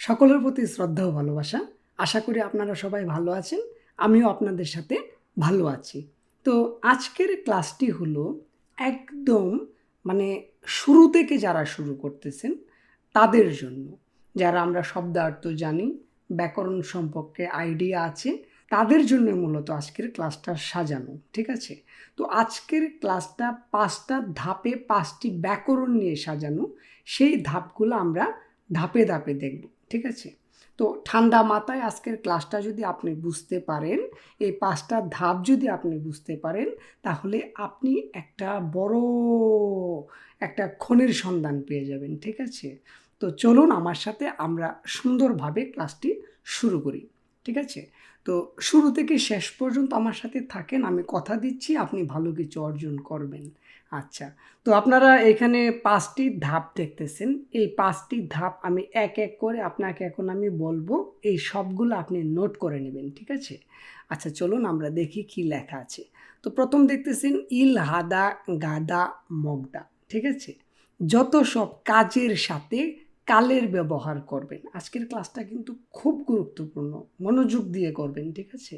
সকলের প্রতি শ্রদ্ধা ও ভালোবাসা। আশা করি আপনারা সবাই ভালো আছেন, আমিও আপনাদের সাথে ভালো আছি। তো আজকের ক্লাসটি হলো একদম মানে শুরু থেকে যারা শুরু করতেছেন তাদের জন্য, যারা আমরা শব্দার্থ জানি, ব্যাকরণ সম্পর্কে আইডিয়া আছে, তাদের জন্য মূলত আজকের ক্লাসটা সাজানো। ঠিক আছে? তো আজকের ক্লাসটা 5টা ধাপে 5টি ব্যাকরণ নিয়ে সাজানো। সেই ধাপগুলো আমরা ধাপে ধাপে দেখব। ঠিক আছে? তো ঠান্ডা মাথায় আজকের ক্লাসটা যদি আপনি বুঝতে পারেন, এই 5টা ধাপ যদি আপনি বুঝতে পারেন, তাহলে আপনি একটা বড় একটা খনির সন্ধান পেয়ে যাবেন। ঠিক আছে? তো চলুন আমার সাথে আমরা সুন্দরভাবে ক্লাসটি শুরু করি। ঠিক আছে? তো শুরু থেকে শেষ পর্যন্ত আমার সাথে থাকেন, আমি কথা দিচ্ছি আপনি ভালো কিছু অর্জন করবেন। আচ্ছা, তো আপনারা এখানে 5টি ধাপ দেখতেছেন। এই 5টি ধাপ আমি এক এক করে আপনাকে এখন আমি বলবো, এই সবগুলো আপনি নোট করে নেবেন। ঠিক আছে? আচ্ছা, চলুন আমরা দেখি কি লেখা আছে। তো প্রথম দেখতেছেন ইল হাদা গাদা মগদা। ঠিক আছে? যত সব কাজের সাথে কালের ব্যবহার করবেন। আজকের ক্লাসটা কিন্তু খুব গুরুত্বপূর্ণ, মনোযোগ দিয়ে করবেন। ঠিক আছে?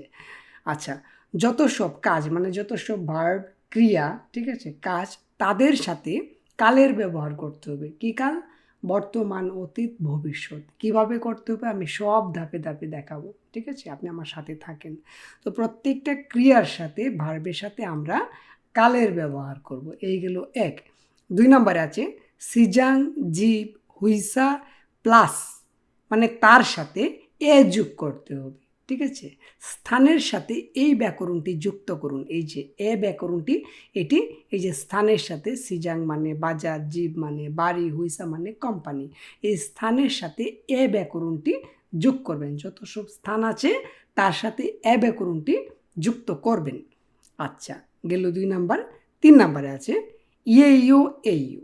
আচ্ছা, যত সব কাজ মানে যত সব ভার্ব, ক্রিয়া, ঠিক আছে, কাজ, তাদের সাথে কালের ব্যবহার করতে হবে। কি কাল? বর্তমান, অতীত, ভবিষ্যৎ। কিভাবে করতে হবে আমি সব ধাপে ধাপে দেখাবো। ঠিক আছে? আপনি আমার সাথে থাকেন। তো প্রত্যেকটা ক্রিয়ার সাথে ভার্বের সাথে আমরা কালের ব্যবহার করব। এইগুলো এক। 2 নম্বরে আছে সিজাং, জীব, হুইসা প্লাস, মানে তার সাথে এ যোগ করতে হবে। ঠিক আছে? স্থানের সাথে এই ব্যাকরণটি যুক্ত করুন। এই যে এ ব্যাকরণটি, এটি এই যে স্থানের সাথে সিজাং মানে বাজার, জীব মানে বাড়ি, হুইসা মানে কোম্পানি, এই স্থানের সাথে এ ব্যাকরণটি যোগ করবেন। যত সব স্থান আছে তার সাথে এ ব্যাকরণটি যুক্ত করবেন। আচ্ছা, গেল 2 নাম্বার। 3 নাম্বারে আছে ইয়ে ইউ এ ইউ।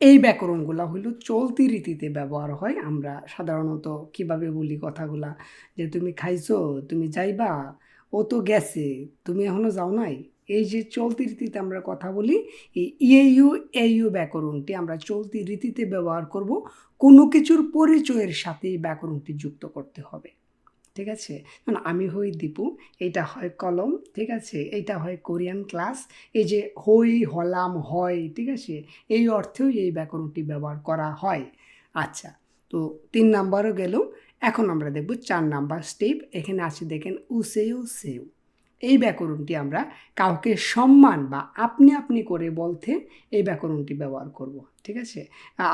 এই ব্যাকরণগুলো হলো চলতি রীতিতে ব্যবহার হয়। আমরা সাধারণত কিভাবে বলি কথাগুলা, যে তুমি খাইছো, তুমি যাইবা, ও তো গেছে, তুমি এখনো যাও নাই। এই যে চলতি রীতিতে আমরা কথা বলি, এই ইউ এ ইউ ব্যাকরণটি আমরা চলতি রীতিতে ব্যবহার করব। কোনো কিছুর পরিচয়ের সাথে এই ব্যাকরণটি যুক্ত করতে হবে। ঠিক আছে? মানে আমি হই দীপু, এটা হয় কলম। ঠিক আছে? এইটা হয় কোরিয়ান ক্লাস। এই যে হই, হলাম, হয়। ঠিক আছে? এই অর্থেও এই ব্যাকরণটি ব্যবহার করা হয়। আচ্ছা, তো 3 নাম্বারও গেল। এখন আমরা দেখব 4 নাম্বার স্টেপ। এখানে আছে দেখেন উসেও সেও। এই ব্যাকরণটি আমরা কাউকে সম্মান বা আপনি আপনি করে বলতে এই ব্যাকরণটি ব্যবহার করব। ঠিক আছে?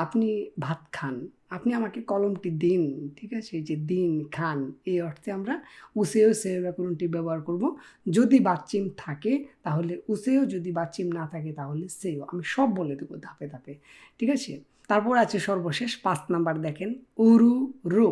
আপনি ভাত খান, আপনি আমাকে কলমটি দিন। ঠিক আছে? এই যে দিন, খান, এই অর্থে আমরা উসেও সেও ব্যাকরণটি ব্যবহার করব। যদি বাচ্চিম থাকে তাহলে উসেও, যদি বাচ্চিম না থাকে তাহলে সেও। আমি সব বলে দেবো ধাপে ধাপে। ঠিক আছে? তারপর আছে সর্বশেষ 5 নাম্বার দেখেন উরু রো।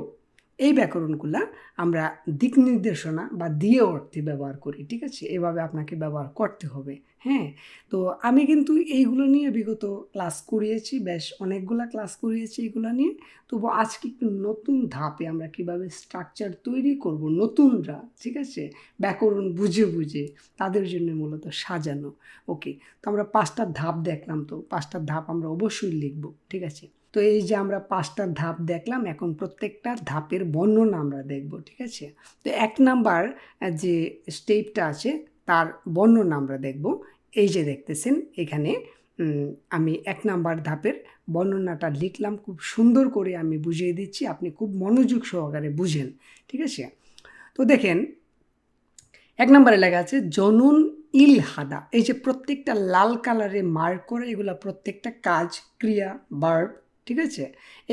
এই ব্যাকরণগুলা আমরা দিক নির্দেশনা বা দিয়ে অর্থে ব্যবহার করি। ঠিক আছে? এভাবে আপনাকে ব্যবহার করতে হবে। হ্যাঁ, তো আমি কিন্তু এইগুলো নিয়ে বিগত ক্লাস করিয়েছি, বেশ অনেকগুলা ক্লাস করিয়েছি এগুলো নিয়ে। তবু আজকে একটু নতুন ধাপে আমরা কিভাবে স্ট্রাকচার তৈরি করব নতুনরা, ঠিক আছে, ব্যাকরণ বুঝে বুঝে, তাদের জন্য মূলত সাজানো। ওকে, তো আমরা 5টা ধাপ দেখলাম, তো 5টা ধাপ আমরা অবশ্যই লিখব। ঠিক আছে? তো এই যে আমরা 5টা ধাপ দেখলাম, এখন প্রত্যেকটা ধাপের বর্ণনা আমরা দেখব। ঠিক আছে? তো 1 নাম্বার যে স্টেপটা আছে তার বর্ণনা আমরা দেখব। এই যে দেখতেছেন এখানে আমি 1 নাম্বার ধাপের বর্ণনাটা লিখলাম, খুব সুন্দর করে আমি বুঝিয়ে দিচ্ছি, আপনি খুব মনোযোগ সহকারে বুঝেন। ঠিক আছে? তো দেখেন 1 নম্বরে লেখা আছে জনুন ইল হাদা। এই যে প্রত্যেকটা লাল কালারে মার্ক করে, এগুলা প্রত্যেকটা কাজ, ক্রিয়া, ভার্ব। ঠিক আছে?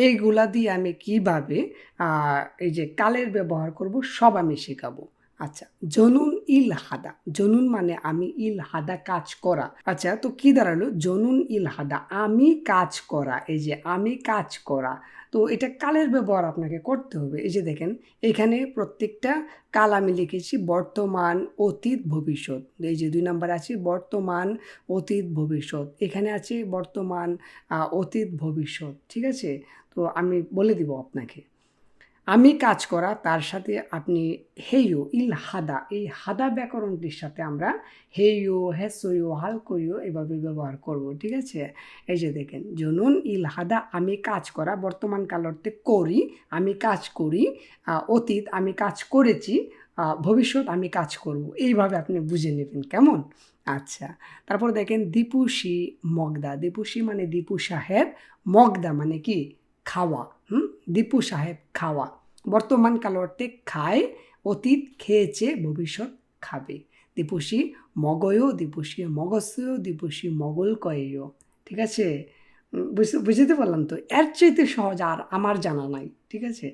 এইগুলা দিয়ে আমি কিভাবে এই যে কালের ব্যবহার করব সব আমি শেখাবো। আচ্ছা, জনুন ইল হাদা। জনুন মানে আমি, ইল হাদা কাজ করা। আচ্ছা, তো কি দাঁড়ালো? জনুন ইল হাদা আমি কাজ করা। এই যে আমি কাজ করা, তো এটা কালের ব্যবহার আপনাকে করতে হবে। এই যে দেখেন এখানে প্রত্যেকটা কাল আমি লিখেছি বর্তমান, অতীত, ভবিষ্যৎ। এই যে 2 নাম্বার আছে বর্তমান, অতীত, ভবিষ্যৎ। এখানে আছে বর্তমান, অতীত, ভবিষ্যৎ। ঠিক আছে? তো আমি বলে দিব আপনাকে। আমি কাজ করা তার সাথে আপনি হেইও ইল হাদা, এই হাদা ব্যাকরণটির সাথে আমরা হেইও হেসইও হালকইও এভাবে ব্যবহার করব, ঠিক আছে। এই যে দেখেন, জনুন ইল হাদা আমি কাজ করা, বর্তমান কাল অর্থে করি, আমি কাজ করি, অতীত আমি কাজ করেছি, ভবিষ্যৎ আমি কাজ করব, এইভাবে আপনি বুঝে নেবেন, কেমন? আচ্ছা, তারপর দেখেন দীপুষি মগদা, দীপুষি মানে দীপু সাহেব, মগদা মানে কি খাওয়া, দীপু সাহেব খাওয়া, বর্তমান কাল অর্থে খায়, অতীত খেয়েছে, ভবিষ্যৎ খাবে। দীপুষি মগয়ও, দীপুষি মগস্য, দীপুষি মগল কয়েও, ঠিক আছে। বুঝতে পারলাম তো, এর চাইতে সহজ আর আমার জানা নাই, ঠিক আছে।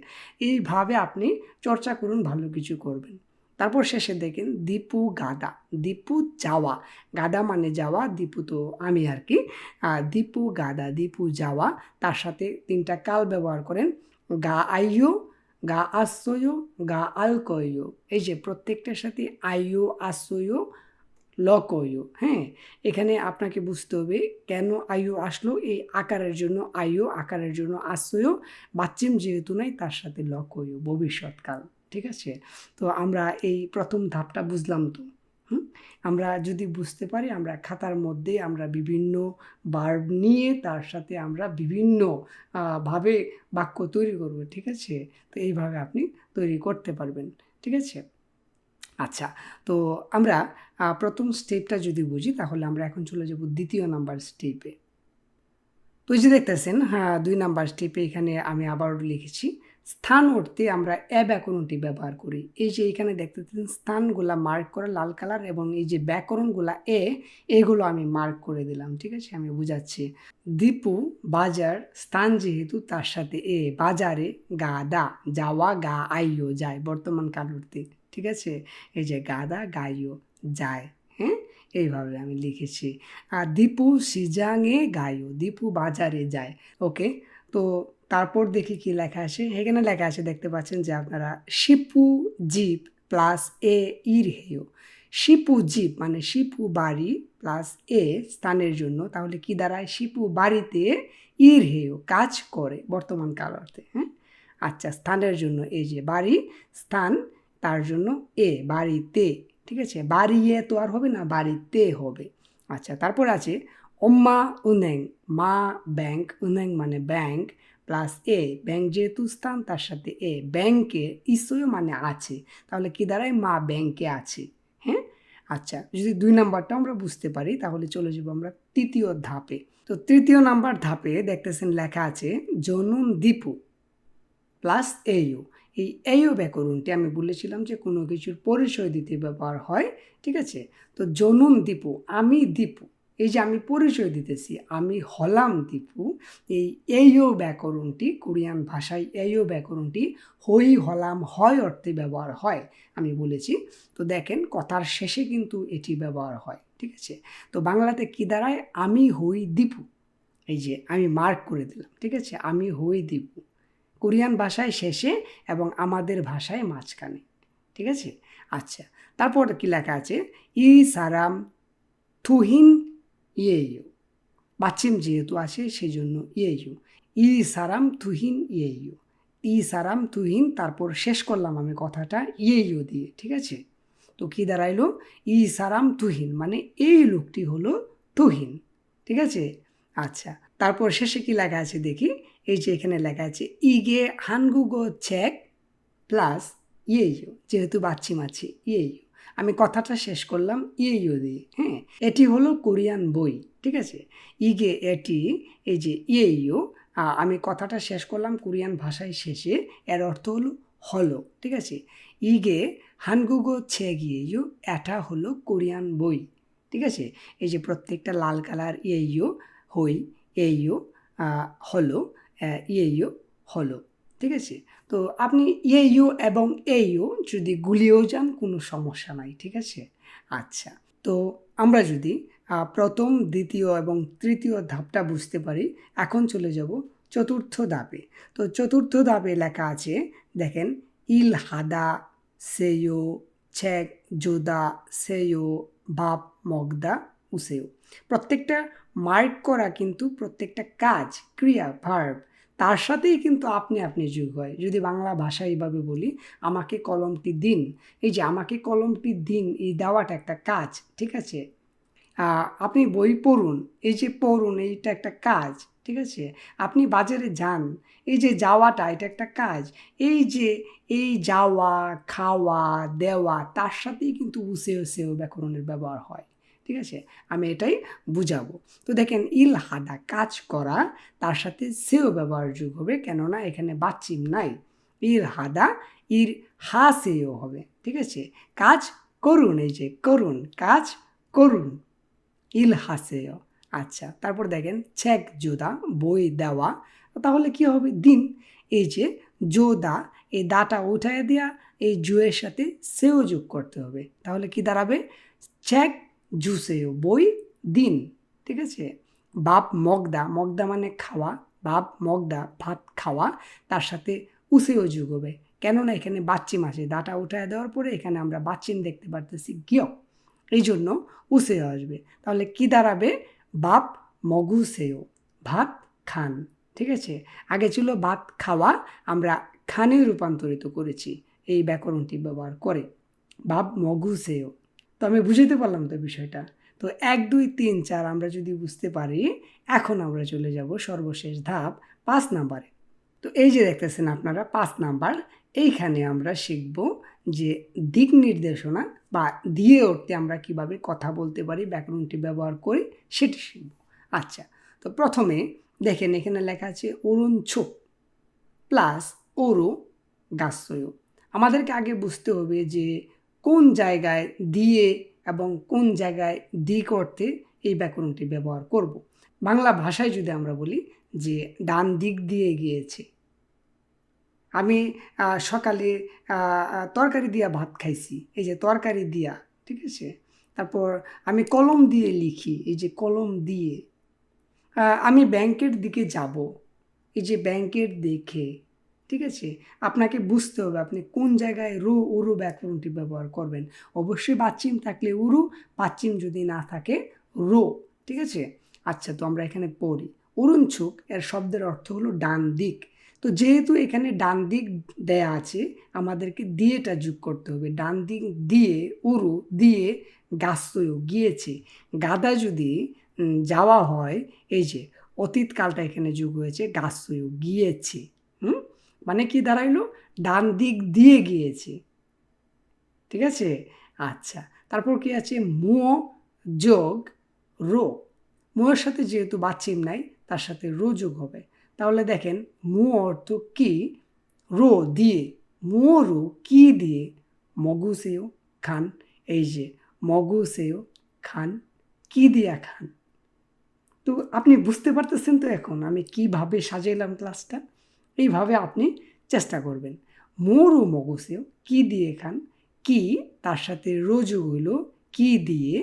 এইভাবে আপনি চর্চা করুন, ভালো কিছু করবেন। তারপর শেষে দেখেন দীপু গাদা, দীপু যাওয়া, গাদা মানে যাওয়া, দীপু তো আমি আর কি, দীপু গাদা, দীপু যাওয়া, তার সাথে 3টা কাল ব্যবহার করেন, গা আইও, গা আশ্রয়, গা আলকয়, এই যে প্রত্যেকটার সাথে আইও আশ্রয় লকয়, হ্যাঁ। এখানে আপনাকে বুঝতে হবে কেন আয়ু আসলো, এই আকারের জন্য আয়ু, আকারের জন্য আশ্রয়, বাচ্চিম যেহেতু নাই তার সাথে লকয়, ভবিষ্যৎকাল, ঠিক আছে। তো আমরা এই প্রথম ধাপটা বুঝলাম তো। আমরা যদি বুঝতে পারি, আমরা খাতার মধ্যে আমরা বিভিন্ন ভার্ব নিয়ে তার সাথে আমরা বিভিন্ন ভাবে বাক্য তৈরি করব, ঠিক আছে। তো এইভাবে আপনি তৈরি করতে পারবেন, ঠিক আছে। আচ্ছা, তো আমরা প্রথম স্টেপটা যদি বুঝি, তাহলে আমরা এখন চলে যাব 2য় নাম্বার স্টেপে। তো এই যে দেখতেছেন, হ্যাঁ, 2 নাম্বার স্টেপে এখানে আমি আবারও লিখেছি, স্থান অর্থে আমরা ব্যাকরণটি ব্যবহার করি। এই যে এখানে দেখতেছেন স্থানগুলা মার্ক করা লাল কালার, এবং এই যে ব্যাকরণগুলা এগুলো আমি মার্ক করে দিলাম, ঠিক আছে, আমি বুঝাচ্ছি। দীপু বাজার, স্থান যেহেতু তার সাথে বাজারে, গাদা যাওয়া, গা আইও যায়, বর্তমান কাল অর্থে, ঠিক আছে। এই যে গাদা গাইও যায়, হ্যাঁ, এইভাবে আমি লিখেছি। আর দীপু সিজাংয়ে গায়ো, দীপু বাজারে যায়, ওকে। তো তারপর দেখি কি লেখা আছে, এখানে লেখা আছে দেখতে পাচ্ছেন যে আপনারা, শিপু জিপ প্লাস ইর হেয়, শিপু জিপ মানে শিপু বাড়ি প্লাস স্থানের জন্য, তাহলে কি দাঁড়ায়, শিপু বাড়িতে, ইর হেয় কাজ করে, বর্তমান কাল অর্থে, হ্যাঁ। আচ্ছা, স্থানের জন্য এই যে বাড়ি, স্থান, তার জন্য বাড়িতে, ঠিক আছে। বাড়িয়ে তো আর হবে না, বাড়িতে হবে। আচ্ছা, তারপর আছে ওম্মা উনেং, মা ব্যাংক, উনেং মানে ব্যাংক, প্লাস ব্যাংক যেহেতু স্থান তার সাথে ব্যাংকে, ইসয় মানে আছে, তাহলে কি দাঁড়ায়, মা ব্যাংকে আছে, হ্যাঁ। আচ্ছা, যদি 2 নাম্বারটা আমরা বুঝতে পারি, তাহলে চলে যাব আমরা 3য় ধাপে। তো 3য় নাম্বার ধাপে দেখতেছেন লেখা আছে জনুন দীপু প্লাস এইও, এই এইও ব্যাকরণটি আমি বলেছিলাম যে কোনো কিছুর পরিচয় দিতে ব্যবহার হয়, ঠিক আছে। তো জনুন দীপু, আমি দীপু, এই যে আমি পরিচয় দিতেছি, আমি হলাম দীপু, এই এইও ব্যাকরণটি কোরিয়ান ভাষায় এইও ব্যাকরণটি হই হলাম হয় অর্থে ব্যবহার হয়, আমি বলেছি। তো দেখেন কথার শেষে কিন্তু এটি ব্যবহার হয়, ঠিক আছে। তো বাংলাতে কি দাঁড়ায়, আমি হই দীপু, এই যে আমি মার্ক করে দিলাম, ঠিক আছে, আমি হই দীপু, কোরিয়ান ভাষায় শেষে এবং আমাদের ভাষায় মাঝখানে, ঠিক আছে। আচ্ছা, তারপর কি লেখা আছে, ই সারাম থুহিন ইয়েইউ, বাচ্চিম যেহেতু আছে সেই জন্য ইয়েইউ, ই সারাম থুহিন ইয়েইউ, ই সারাম তুহিন, তারপর শেষ করলাম আমি কথাটা ইয়েইউ দিয়ে, ঠিক আছে। তো কি দাঁড়াইলো, ই সারাম তুহিন মানে এই লোকটি হলো তুহিন, ঠিক আছে। আচ্ছা, তারপর শেষে কি লেখা আছে দেখি, এই যে এখানে লেখা আছে ইগে হানগুগো চেক প্লাস ইয়েইউ, যেহেতু বাচ্চি মাছি ইয়েইউ, আমি কথাটা শেষ করলাম ইয়েইউ দিয়ে, হ্যাঁ। এটি হলো কোরিয়ান বই, ঠিক আছে। ইগে এটি, এই যে ইয়েইউ, আমি কথাটা শেষ করলাম কোরিয়ান ভাষায় শেষে, এর অর্থ হলো হলো, ঠিক আছে। ইগে হানগুগো চেগিয়েইউ, এটা হলো কোরিয়ান বই, ঠিক আছে। এই যে প্রত্যেকটা লাল কালার ইয়েইউ, হই, এইও, হলো, ইয়েইও, হলো, ঠিক আছে। তো আপনি ইয়েইও এবং এইও যদি গুলিয়েও যান কোনো সমস্যা নাই, ঠিক আছে। আচ্ছা, তো আমরা যদি প্রথম, দ্বিতীয় এবং তৃতীয় ধাপটা বুঝতে পারি, এখন চলে যাব 4র্থ ধাপে। তো 4র্থ ধাপে লেখা আছে দেখেন, ইল হাদা সেয়ো ছেক জোদা সেয়ো বাপ মগদা উসেও, প্রত্যেকটা মার্ক করা কিন্তু প্রত্যেকটা কাজ, ক্রিয়া, ভার্ব, তার সাথেই কিন্তু আপনি আপনি যোগ হয়। যদি বাংলা ভাষা এইভাবে বলি, আমাকে কলমটি দিন, এই যে আমাকে কলমটি দিন, এই দেওয়াটা একটা কাজ, ঠিক আছে। আপনি বই পড়ুন, এই যে পড়ুন এইটা একটা কাজ, ঠিক আছে। আপনি বাজারে যান, এই যে যাওয়াটা এটা একটা কাজ। এই যে এই যাওয়া, খাওয়া, দেওয়া, তার সাথেই কিন্তু উসেও সেও ব্যাকরণের ব্যবহার হয়, ঠিক আছে। আমি এটাই বুঝাবো। তো দেখেন ইল হাদা কাজ করা, তার সাথে সেও ব্যবহার যোগ হবে, কেননা এখানে বাচ্চিম নাই। ইল হাদা ইর হা সেও হবে, ঠিক আছে। কাজ করুন, এই যে করুন, কাজ করুন, ইল হাসেও। আচ্ছা, তারপর দেখেন চেক জোদা বই দেওয়া, তাহলে কি হবে দিন। এই যে জোদা, এই দাটা উঠায় দেওয়া, এই জুয়ের সাথে সেও যোগ করতে হবে, তাহলে কি দাঁড়াবে চেক জুসেও বই দিন, ঠিক আছে। বাপ মগদা, মগদা মানে খাওয়া, বাপ মগদা ভাত খাওয়া, তার সাথে উসেও যোগ হবে, কেননা এখানে বাচ্চিম আছে, দাটা উঠায় দেওয়ার পরে এখানে আমরা বাচ্চিম দেখতে পারতেছি গিয়, এই জন্য উসেও আসবে। তাহলে কি দাঁড়াবে বাপ মগুসেও ভাত খান, ঠিক আছে। আগে ছিল ভাত খাওয়া, আমরা খানে রূপান্তরিত করেছি এই ব্যাকরণটি ব্যবহার করে, বাপ মগুসেও। তো আমি বুঝাতে পারলাম তো বিষয়টা। তো 1 2 3 4 আমরা যদি বুঝতে পারি, এখন আমরা চলে যাব সর্বশেষ ধাপ 5 নাম্বারে। তো এই যে দেখতেছেন আপনারা 5 নাম্বার, এইখানে আমরা শিখব যে দিক নির্দেশনা বা দিয়ে উঠতে আমরা কিভাবে কথা বলতে পারি, ব্যাকরণটি ব্যবহার করি সেটি শিখব। আচ্ছা, তো প্রথমে দেখেন এখানে লেখা আছে অরুণ ছোপ প্লাস ওরো গাছয়। আমাদেরকে আগে বুঝতে হবে যে কোন জায়গায় দিয়ে এবং কোন জায়গায় দিক অর্থে এই ব্যাকরণটি ব্যবহার করব। বাংলা ভাষায় যদি আমরা বলি যে ডান দিক দিয়ে গিয়েছে, আমি সকালে তরকারি দিয়া ভাত খাইছি, এই যে তরকারি দিয়া, ঠিক আছে। তারপর আমি কলম দিয়ে লিখি, এই যে কলম দিয়ে। আমি ব্যাংকের দিকে যাব, এই যে ব্যাংকের দিকে, ঠিক আছে। আপনাকে বুঝতে হবে আপনি কোন জায়গায় রু উরু ব্যাকরণটি ব্যবহার করবেন। অবশ্যই বাচ্চিম থাকলে উরু, বাচ্চিম যদি না থাকে রো, ঠিক আছে। আচ্ছা, তো আমরা এখানে পড়ি অরুণছুক, এর শব্দের অর্থ হলো ডান দিক। তো যেহেতু এখানে ডান দিক দেয়া আছে, আমাদেরকে দিয়েটা যোগ করতে হবে। ডান দিক দিয়ে উরু দিয়ে গাছয় গিয়েছে। গাদা যদি যাওয়া হয়, এই যে অতীতকালটা এখানে যোগ হয়েছে, গাছয় গিয়েছে। মানে কি দাঁড়াইলো ডান দিক দিয়ে গিয়েছে, ঠিক আছে। আচ্ছা, তারপর কি আছে মো যোগ রো, মোয়ের সাথে যেহেতু বাচ্চিম নাই তার সাথে রো যোগ হবে। তাহলে দেখেন মো অর্থ কি, রো দিয়ে, মোরু কি দিয়ে, মগুসেও খান, এই যে মগুসেও খান, কি দিয়া খান। তো আপনি বুঝতে পারতেছেন তো এখন আমি কিভাবে সাজাইলাম ক্লাসটা। এইভাবে আপনি চেষ্টা করবেন। মোরু মগুসেও কি দিয়ে খান, কি তার সাথে রোযোগ হইল কি দিয়ে,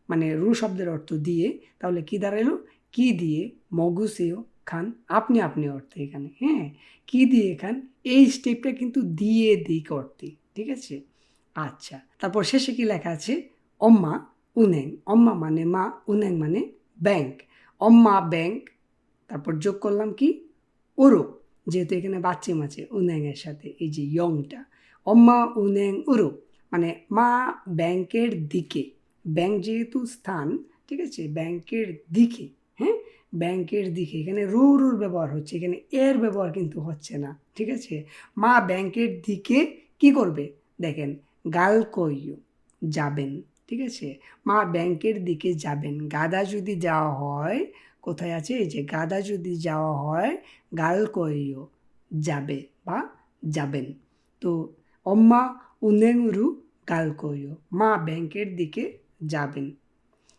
মানে রু শব্দের অর্থ দিয়ে, তাহলে কি দাঁড়াইলো কি দিয়ে মগুসেও খান, আপনি আপনি অর্থে এখানে, হ্যাঁ, কি দিয়ে খান, এই স্টেপটা কিন্তু দিয়ে দিক অর্থে, ঠিক আছে। আচ্ছা, তারপর শেষে কি লেখা আছে অম্মা উনেং, অম্মা মানে মা, উনেং মানে ব্যাংক, অম্মা ব্যাংক, তারপর যোগ করলাম কি ওরো, যেহেতু এখানে বাচ্চিম আছে উন্যাংয়ের সাথে, এই যে ইয়ংটা, অম্মা উন্যাং উরো, মানে মা ব্যাংকের দিকে, ব্যাংক যেহেতু স্থান, ঠিক আছে, ব্যাংকের দিকে, হ্যাঁ, ব্যাংকের দিকে, এখানে রু রুর ব্যবহার হচ্ছে, এখানে এর ব্যবহার কিন্তু হচ্ছে না, ঠিক আছে। মা ব্যাংকের দিকে কি করবে দেখেন গাল কইও যাবেন, ঠিক আছে। মা ব্যাংকের দিকে যাবেন, গাদা যদি যাওয়া হয়, কোথায় আছে এই যে গাদা যদি যাওয়া হয় গাল কইও যাবে বা যাবেন। তো অম্মা উনেংরু গাল কইও, মা ব্যাংকের দিকে যাবেন।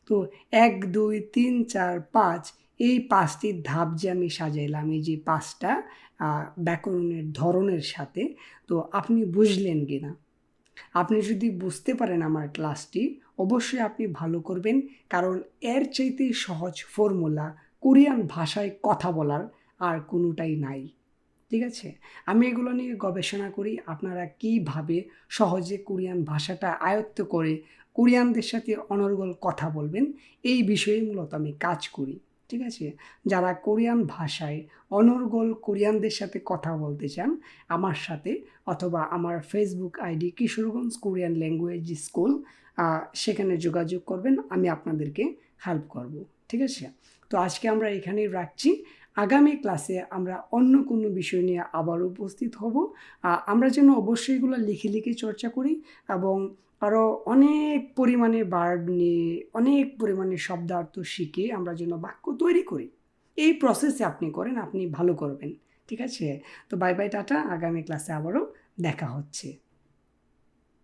তো 1 2 3 4 5 এই 5টি ধাপ যে আমি সাজাইলাম, এই যে 5টা ব্যাকরণের ধরনের সাথে, তো আপনি বুঝলেন কিনা। আপনি যদি বুঝতে পারেন আমার ক্লাসটি, অবশ্যই আপনি ভালো করবেন, কারণ এর চাইতে সহজ ফর্মুলা কোরিয়ান ভাষায় কথা বলার আর কোনোটাই নাই, ঠিক আছে। আমি এগুলো নিয়ে গবেষণা করি, আপনারা কীভাবে সহজে কোরিয়ান ভাষাটা আয়ত্ত করে কোরিয়ানদের সাথে অনর্গল কথা বলবেন, এই বিষয়ে মূলত আমি কাজ করি। ঠিক আছে? যারা কোরিয়ান ভাষায় অনর্গল কোরিয়ানদের সাথে কথা বলতে চান আমার সাথে, অথবা আমার Facebook ID Kishoreganj Korean language school, সেখানে যোগাযোগ করবেন, আমি আপনাদেরকে হেল্প করব। ঠিক আছে? তো আজকে আমরা এখানেই রাখছি। আগামী ক্লাসে আমরা অন্য কোনো বিষয় নিয়ে আবার উপস্থিত হব। আমরা যেন অবশ্যই এগুলো লিখে লিখে চর্চা করি এবং আরও অনেক পরিমাণে ভার্ব নিয়ে, অনেক পরিমাণে শব্দার্থ শিখে আমরা যেন বাক্য তৈরি করি। এই প্রসেসে আপনি করেন, আপনি ভালো করবেন। ঠিক আছে? তো বাই বাই, টাটা। আগামী ক্লাসে আবারও দেখা হচ্ছে।